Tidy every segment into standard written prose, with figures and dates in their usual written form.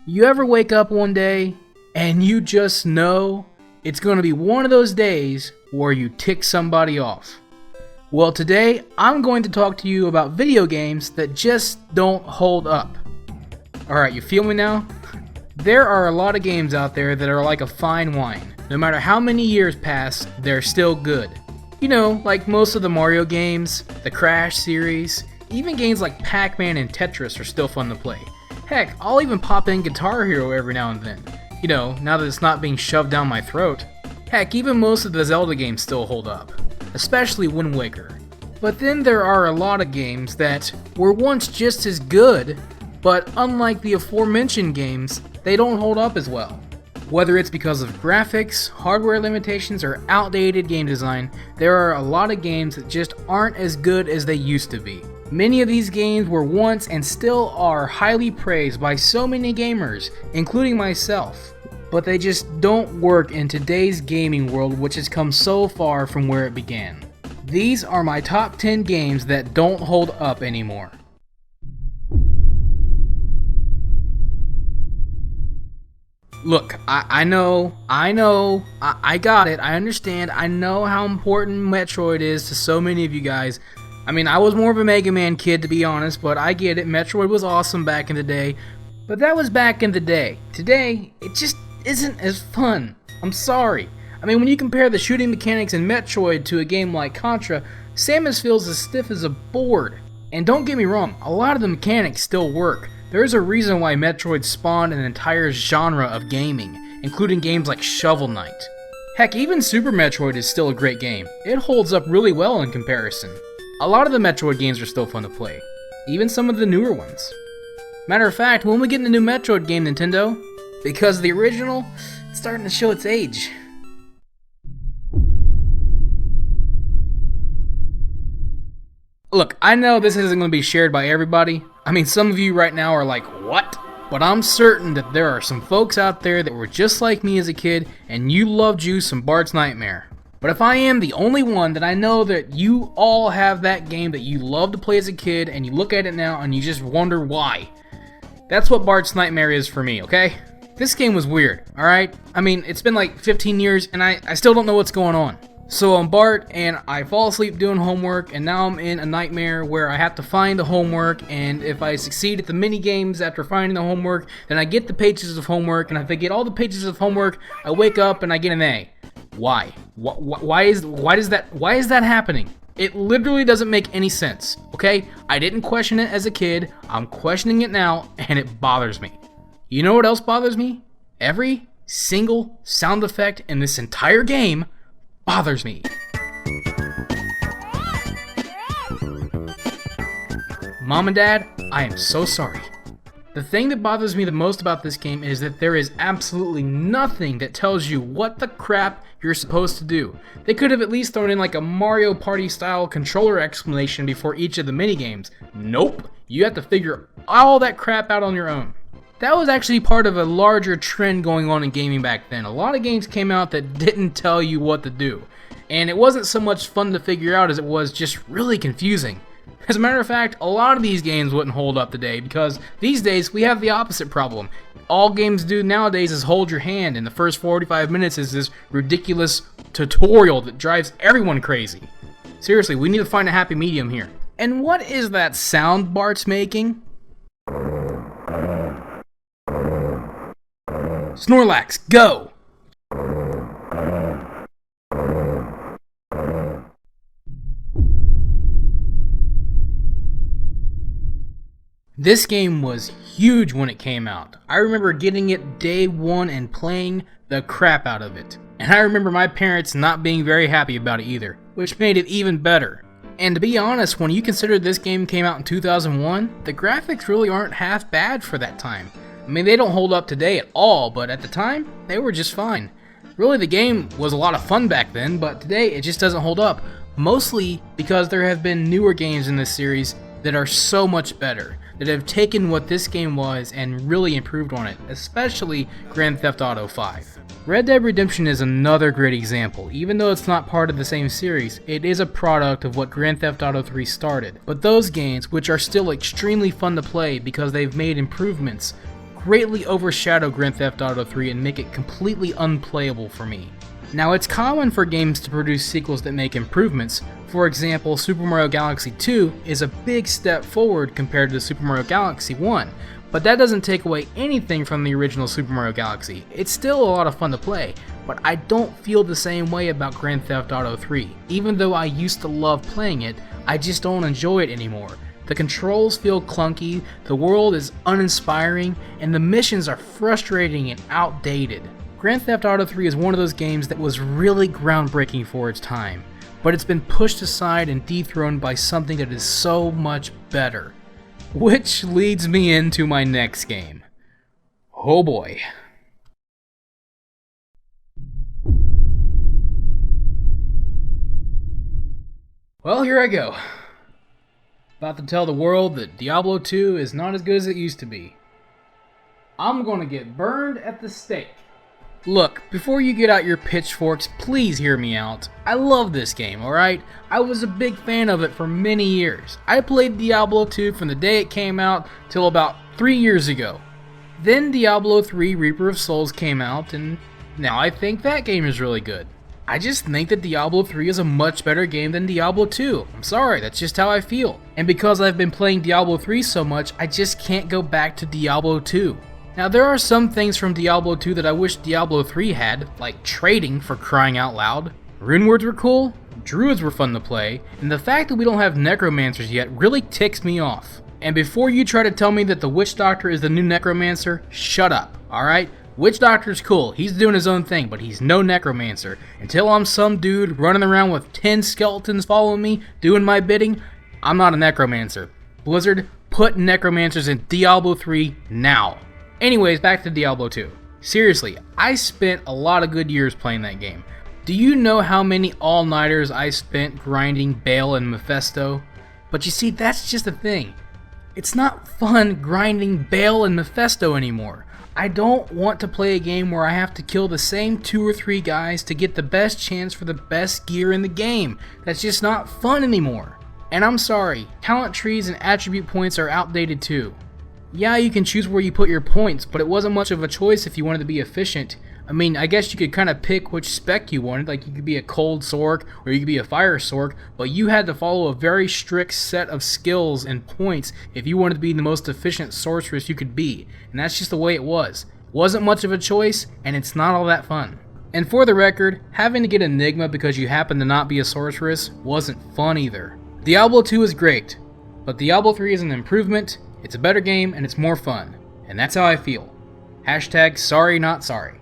You ever wake up one day and you just know it's going to be one of those days where you tick somebody off? Well, today I'm going to talk to you about video games that just don't hold up. Alright, you feel me now? There are a lot of games out there that are like a fine wine. No matter how many years pass, they're still good. You know, like most of the Mario games, the Crash series, even games like Pac-Man and Tetris are still fun to play. Heck, I'll even pop in Guitar Hero every now and then. You know, now that it's not being shoved down my throat. Heck, even most of the Zelda games still hold up. Especially Wind Waker. But then there are a lot of games that were once just as good, but unlike the aforementioned games, they don't hold up as well. Whether it's because of graphics, hardware limitations, or outdated game design, there are a lot of games that just aren't as good as they used to be. Many of these games were once and still are highly praised by so many gamers, including myself, but they just don't work in today's gaming world, which has come so far from where it began. These are my top 10 games that don't hold up anymore. Look, I know, I got it, I understand, I know how important Metroid is to so many of you guys. I mean, I was more of a Mega Man kid, to be honest, but I get it. Metroid was awesome back in the day, but that was back in the day. Today, it just isn't as fun. I'm sorry. I mean, when you compare the shooting mechanics in Metroid to a game like Contra, Samus feels as stiff as a board. And don't get me wrong, a lot of the mechanics still work. There's a reason why Metroid spawned an entire genre of gaming, including games like Shovel Knight. Heck, even Super Metroid is still a great game. It holds up really well in comparison. A lot of the Metroid games are still fun to play, even some of the newer ones. Matter of fact, when we get the new Metroid game, Nintendo, because the original, it's starting to show its age. Look, I know this isn't going to be shared by everybody. I mean, some of you right now are like, what? But I'm certain that there are some folks out there that were just like me as a kid, and you loved you some Bart's Nightmare. But if I am the only one, then I know that you all have that game that you loved to play as a kid, and you look at it now and you just wonder why. That's what Bart's Nightmare is for me, okay? This game was weird, alright? I mean, it's been like 15 years, and I still don't know what's going on. So I'm Bart, and I fall asleep doing homework, and now I'm in a nightmare where I have to find the homework, and if I succeed at the mini games after finding the homework, then I get the pages of homework, and if I get all the pages of homework, I wake up and I get an A. Why? Why is that happening? It literally doesn't make any sense, okay? I didn't question it as a kid, I'm questioning it now, and it bothers me. You know what else bothers me? Every single sound effect in this entire game bothers me. Mom and Dad, I am so sorry. The thing that bothers me the most about this game is that there is absolutely nothing that tells you what the crap you're supposed to do. They could have at least thrown in like a Mario Party style controller explanation before each of the minigames. Nope, you have to figure all that crap out on your own. That was actually part of a larger trend going on in gaming back then. A lot of games came out that didn't tell you what to do. And it wasn't so much fun to figure out as it was just really confusing. As a matter of fact, a lot of these games wouldn't hold up today because these days we have the opposite problem. All games do nowadays is hold your hand, and the first 45 minutes is this ridiculous tutorial that drives everyone crazy. Seriously, we need to find a happy medium here. And what is that sound Bart's making? Snorlax, go! This game was huge when it came out. I remember getting it day one and playing the crap out of it. And I remember my parents not being very happy about it either, which made it even better. And to be honest, when you consider this game came out in 2001, the graphics really aren't half bad for that time. I mean, they don't hold up today at all, but at the time, they were just fine. Really, the game was a lot of fun back then, but today it just doesn't hold up. Mostly because there have been newer games in this series that are so much better, that have taken what this game was and really improved on it, especially Grand Theft Auto 5. Red Dead Redemption is another great example. Even though it's not part of the same series, it is a product of what Grand Theft Auto 3 started. But those games, which are still extremely fun to play because they've made improvements, greatly overshadow Grand Theft Auto 3 and make it completely unplayable for me. Now, it's common for games to produce sequels that make improvements. For example, Super Mario Galaxy 2 is a big step forward compared to Super Mario Galaxy 1, but that doesn't take away anything from the original Super Mario Galaxy. It's still a lot of fun to play, but I don't feel the same way about Grand Theft Auto 3. Even though I used to love playing it, I just don't enjoy it anymore. The controls feel clunky, the world is uninspiring, and the missions are frustrating and outdated. Grand Theft Auto 3 is one of those games that was really groundbreaking for its time, but it's been pushed aside and dethroned by something that is so much better. Which leads me into my next game. Oh boy. Well, here I go. About to tell the world that Diablo 2 is not as good as it used to be. I'm gonna get burned at the stake. Look, before you get out your pitchforks, please hear me out. I love this game, alright? I was a big fan of it for many years. I played Diablo 2 from the day it came out till about 3 years ago. Then Diablo 3 Reaper of Souls came out, and now I think that game is really good. I just think that Diablo 3 is a much better game than Diablo 2. I'm sorry, that's just how I feel. And because I've been playing Diablo 3 so much, I just can't go back to Diablo 2. Now, there are some things from Diablo 2 that I wish Diablo 3 had, like trading, for crying out loud. Rune words were cool, druids were fun to play, and the fact that we don't have necromancers yet really ticks me off. And before you try to tell me that the witch doctor is the new necromancer, shut up, alright? Witch Doctor's cool, he's doing his own thing, but he's no necromancer. Until I'm some dude running around with 10 skeletons following me, doing my bidding, I'm not a necromancer. Blizzard, put necromancers in Diablo 3 now. Anyways, back to Diablo 2. Seriously, I spent a lot of good years playing that game. Do you know how many all-nighters I spent grinding Baal and Mephisto? But you see, that's just the thing. It's not fun grinding Baal and Mephisto anymore. I don't want to play a game where I have to kill the same 2 or 3 guys to get the best chance for the best gear in the game. That's just not fun anymore. And I'm sorry, talent trees and attribute points are outdated too. Yeah, you can choose where you put your points, but it wasn't much of a choice if you wanted to be efficient. I mean, I guess you could kind of pick which spec you wanted, like you could be a cold sork or you could be a fire sork, but you had to follow a very strict set of skills and points if you wanted to be the most efficient sorceress you could be, and that's just the way it was. It wasn't much of a choice, and it's not all that fun. And for the record, having to get Enigma because you happen to not be a sorceress wasn't fun either. Diablo 2 is great, but Diablo 3 is an improvement, it's a better game, and it's more fun, and that's how I feel. Hashtag sorry not sorry.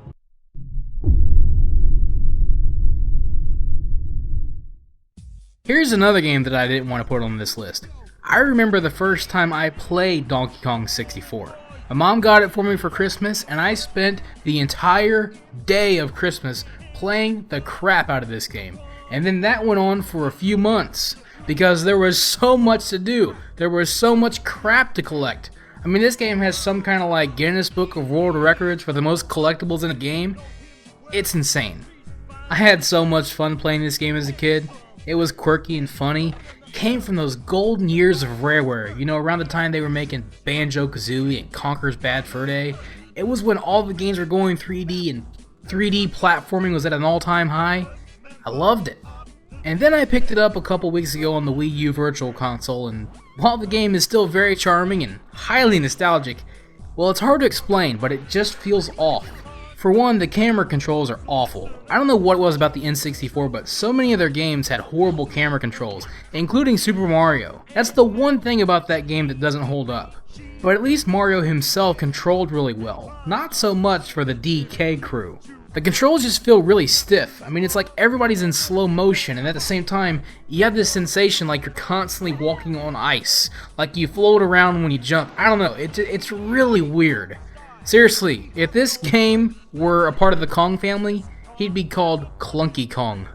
Here's another game that I didn't want to put on this list. I remember the first time I played Donkey Kong 64. My mom got it for me for Christmas, and I spent the entire day of Christmas playing the crap out of this game. And then that went on for a few months, because there was so much to do. There was so much crap to collect. I mean, this game has some kind of like Guinness Book of World Records for the most collectibles in a game. It's insane. I had so much fun playing this game as a kid. It was quirky and funny. It came from those golden years of Rareware, you know, around the time they were making Banjo-Kazooie and Conker's Bad Fur Day. It was when all the games were going 3D and 3D platforming was at an all-time high. I loved it. And then I picked it up a couple weeks ago on the Wii U Virtual Console, and while the game is still very charming and highly nostalgic, well, it's hard to explain, but it just feels off. For one, the camera controls are awful. I don't know what it was about the N64, but so many of their games had horrible camera controls, including Super Mario. That's the one thing about that game that doesn't hold up. But at least Mario himself controlled really well. Not so much for the DK crew. The controls just feel really stiff. I mean, it's like everybody's in slow motion, and at the same time, you have this sensation like you're constantly walking on ice. Like you float around when you jump. I don't know, it's really weird. Seriously, if this game were a part of the Kong family, he'd be called Clunky Kong.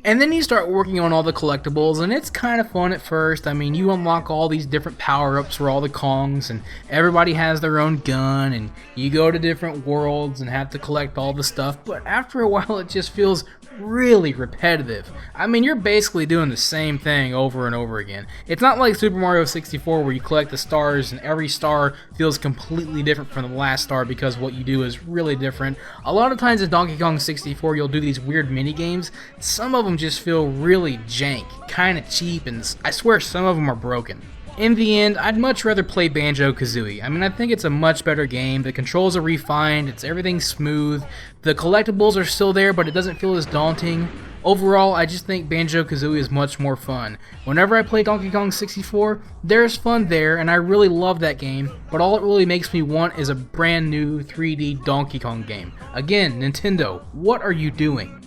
And then you start working on all the collectibles, and it's kind of fun at first. I mean, you unlock all these different power-ups for all the Kongs, and everybody has their own gun, and you go to different worlds and have to collect all the stuff, but after a while it just feels really repetitive. I mean, you're basically doing the same thing over and over again. It's not like Super Mario 64 where you collect the stars and every star feels completely different from the last star because what you do is really different. A lot of times in Donkey Kong 64 you'll do these weird mini games. Some of them just feel really jank, kind of cheap, and I swear some of them are broken. In the end, I'd much rather play Banjo-Kazooie. I mean, I think it's a much better game. The controls are refined, everything's smooth, the collectibles are still there, but it doesn't feel as daunting. Overall, I just think Banjo-Kazooie is much more fun. Whenever I play Donkey Kong 64, there's fun there, and I really love that game, but all it really makes me want is a brand new 3D Donkey Kong game. Again, Nintendo, what are you doing?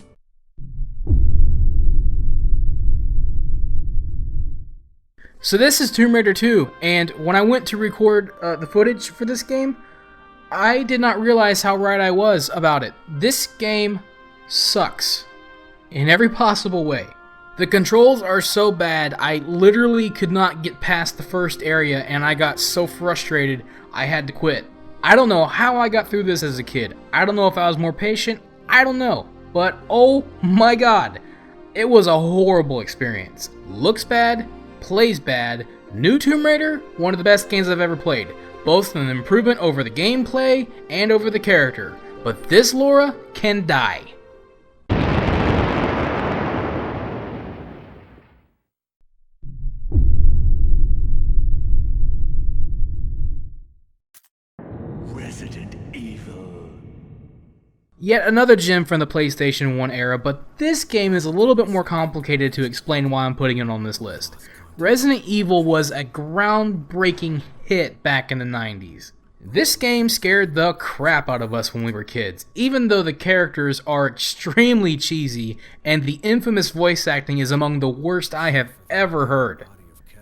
So this is Tomb Raider 2, and when I went to record the footage for this game, I did not realize how right I was about it. This game sucks in every possible way. The controls are so bad, I literally could not get past the first area, and I got so frustrated I had to quit. I don't know how I got through this as a kid. I don't know if I was more patient. I don't know. But oh my god, it was a horrible experience. Looks bad. Plays bad. New Tomb Raider, one of the best games I've ever played, both an improvement over the gameplay and over the character. But this Laura can die. Resident Evil. Yet another gem from the PlayStation 1 era, but this game is a little bit more complicated to explain why I'm putting it on this list. Resident Evil was a groundbreaking hit back in the 90s. This game scared the crap out of us when we were kids, even though the characters are extremely cheesy and the infamous voice acting is among the worst I have ever heard.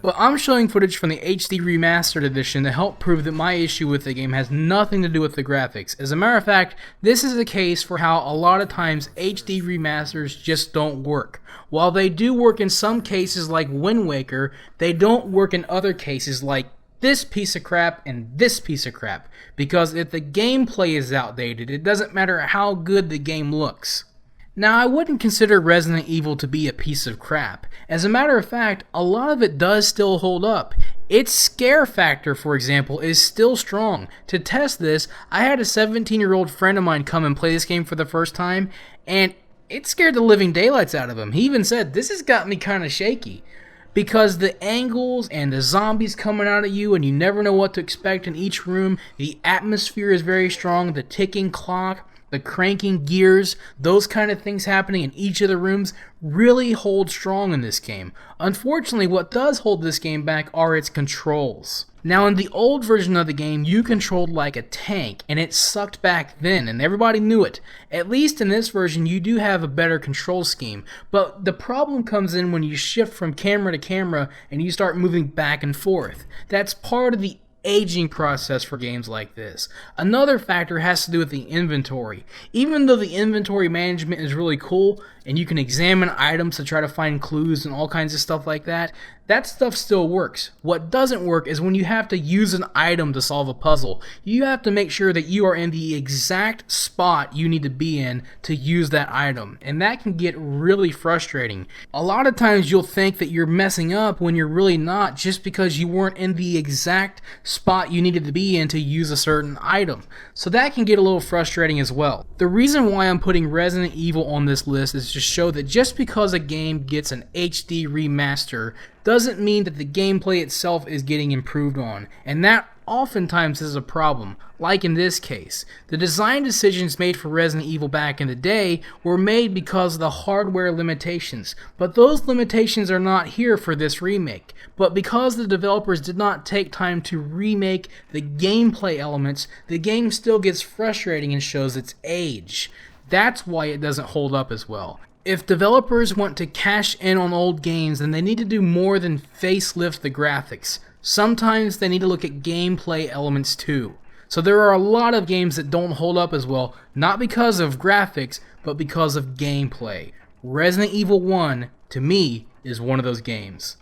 But I'm showing footage from the HD Remastered edition to help prove that my issue with the game has nothing to do with the graphics. As a matter of fact, this is a case for how a lot of times HD remasters just don't work. While they do work in some cases like Wind Waker, they don't work in other cases like this piece of crap and this piece of crap. Because if the gameplay is outdated, it doesn't matter how good the game looks. Now, I wouldn't consider Resident Evil to be a piece of crap. As a matter of fact, a lot of it does still hold up. Its scare factor, for example, is still strong. To test this, I had a 17-year-old friend of mine come and play this game for the first time, and it scared the living daylights out of him. He even said, "This has got me kind of shaky." Because the angles and the zombies coming out at you and you never know what to expect in each room, the atmosphere is very strong, the ticking clock, the cranking gears, those kind of things happening in each of the rooms really hold strong in this game. Unfortunately, what does hold this game back are its controls. Now, in the old version of the game, you controlled like a tank, and it sucked back then, and everybody knew it. At least in this version, you do have a better control scheme, but the problem comes in when you shift from camera to camera and you start moving back and forth. That's part of the aging process for games like this. Another factor has to do with the inventory. Even though the inventory management is really cool and you can examine items to try to find clues and all kinds of stuff like that, that stuff still works. What doesn't work is when you have to use an item to solve a puzzle. You have to make sure that you are in the exact spot you need to be in to use that item, and that can get really frustrating. A lot of times you'll think that you're messing up when you're really not, just because you weren't in the exact spot you needed to be in to use a certain item. So that can get a little frustrating as well. The reason why I'm putting Resident Evil on this list is to show that just because a game gets an HD remaster doesn't mean that the gameplay itself is getting improved on, and that oftentimes is a problem, like in this case. The design decisions made for Resident Evil back in the day were made because of the hardware limitations, but those limitations are not here for this remake. But because the developers did not take time to remake the gameplay elements, the game still gets frustrating and shows its age. That's why it doesn't hold up as well. If developers want to cash in on old games, then they need to do more than facelift the graphics. Sometimes they need to look at gameplay elements too. So there are a lot of games that don't hold up as well, not because of graphics, but because of gameplay. Resident Evil 1, to me, is one of those games.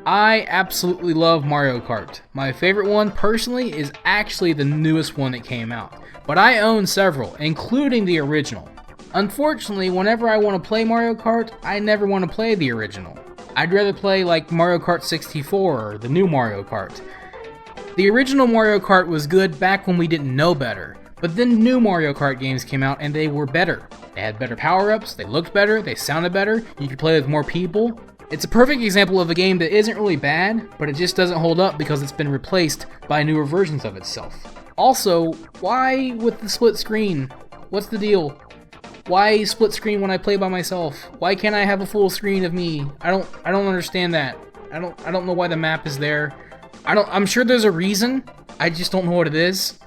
I absolutely love Mario Kart. My favorite one, personally, is actually the newest one that came out. But I own several, including the original. Unfortunately, whenever I want to play Mario Kart, I never want to play the original. I'd rather play like Mario Kart 64 or the new Mario Kart. The original Mario Kart was good back when we didn't know better, but then new Mario Kart games came out and they were better. They had better power-ups, they looked better, they sounded better, you could play with more people. It's a perfect example of a game that isn't really bad, but it just doesn't hold up because it's been replaced by newer versions of itself. Also, why with the split screen? What's the deal? Why split screen when I play by myself? Why can't I have a full screen of me? I don't understand that. I don't know why the map is there. I'm sure there's a reason. I just don't know what it is.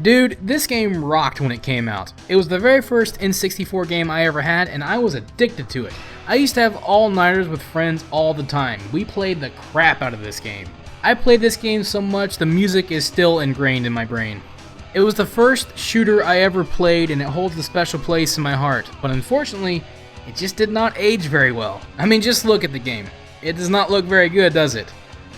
Dude, this game rocked when it came out. It was the very first N64 game I ever had, and I was addicted to it. I used to have all-nighters with friends all the time. We played the crap out of this game. I played this game so much, the music is still ingrained in my brain. It was the first shooter I ever played, and it holds a special place in my heart, but unfortunately, it just did not age very well. I mean, just look at the game. It does not look very good, does it?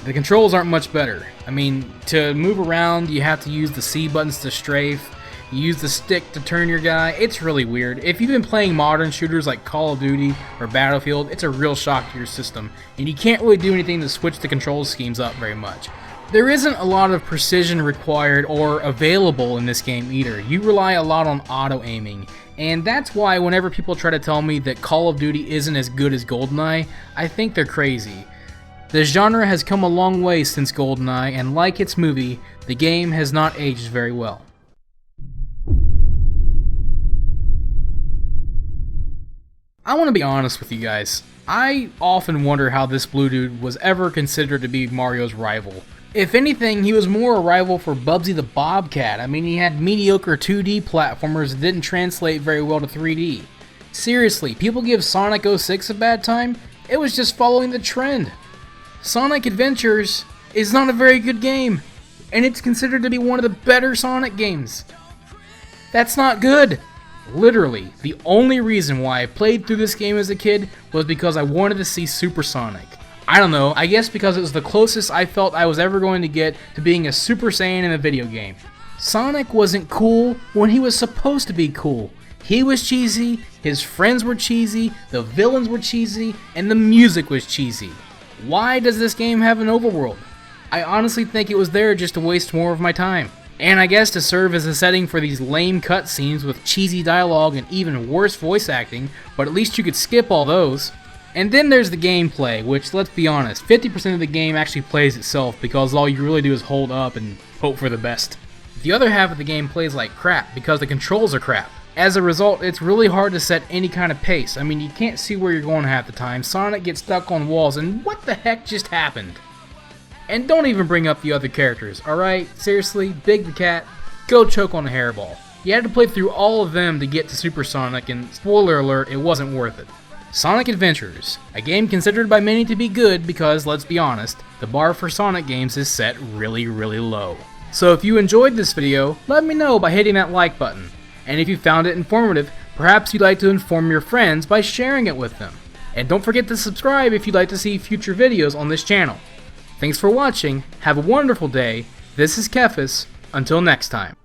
The controls aren't much better. I mean, to move around, you have to use the C buttons to strafe. You use the stick to turn your guy. It's really weird. If you've been playing modern shooters like Call of Duty or Battlefield, it's a real shock to your system, and you can't really do anything to switch the control schemes up very much. There isn't a lot of precision required or available in this game either. You rely a lot on auto-aiming, and that's why whenever people try to tell me that Call of Duty isn't as good as GoldenEye, I think they're crazy. The genre has come a long way since GoldenEye, and like its movie, the game has not aged very well. I want to be honest with you guys. I often wonder how this blue dude was ever considered to be Mario's rival. If anything, he was more a rival for Bubsy the Bobcat. I mean, he had mediocre 2D platformers that didn't translate very well to 3D. Seriously, people give Sonic 06 a bad time? It was just following the trend. Sonic Adventures is not a very good game, and it's considered to be one of the better Sonic games. That's not good. Literally, the only reason why I played through this game as a kid was because I wanted to see Super Sonic. I don't know, I guess because it was the closest I felt I was ever going to get to being a Super Saiyan in a video game. Sonic wasn't cool when he was supposed to be cool. He was cheesy, his friends were cheesy, the villains were cheesy, and the music was cheesy. Why does this game have an overworld? I honestly think it was there just to waste more of my time. And I guess to serve as a setting for these lame cutscenes with cheesy dialogue and even worse voice acting, but at least you could skip all those. And then there's the gameplay, which, let's be honest, 50% of the game actually plays itself because all you really do is hold up and hope for the best. The other half of the game plays like crap because the controls are crap. As a result, it's really hard to set any kind of pace. I mean, you can't see where you're going half the time. Sonic gets stuck on walls, and what the heck just happened? And don't even bring up the other characters, alright? Seriously, Big the Cat, go choke on a hairball. You had to play through all of them to get to Super Sonic, and spoiler alert, it wasn't worth it. Sonic Adventures, a game considered by many to be good because, let's be honest, the bar for Sonic games is set really, really low. So if you enjoyed this video, let me know by hitting that like button. And if you found it informative, perhaps you'd like to inform your friends by sharing it with them. And don't forget to subscribe if you'd like to see future videos on this channel. Thanks for watching, have a wonderful day, this is TheKephas, until next time.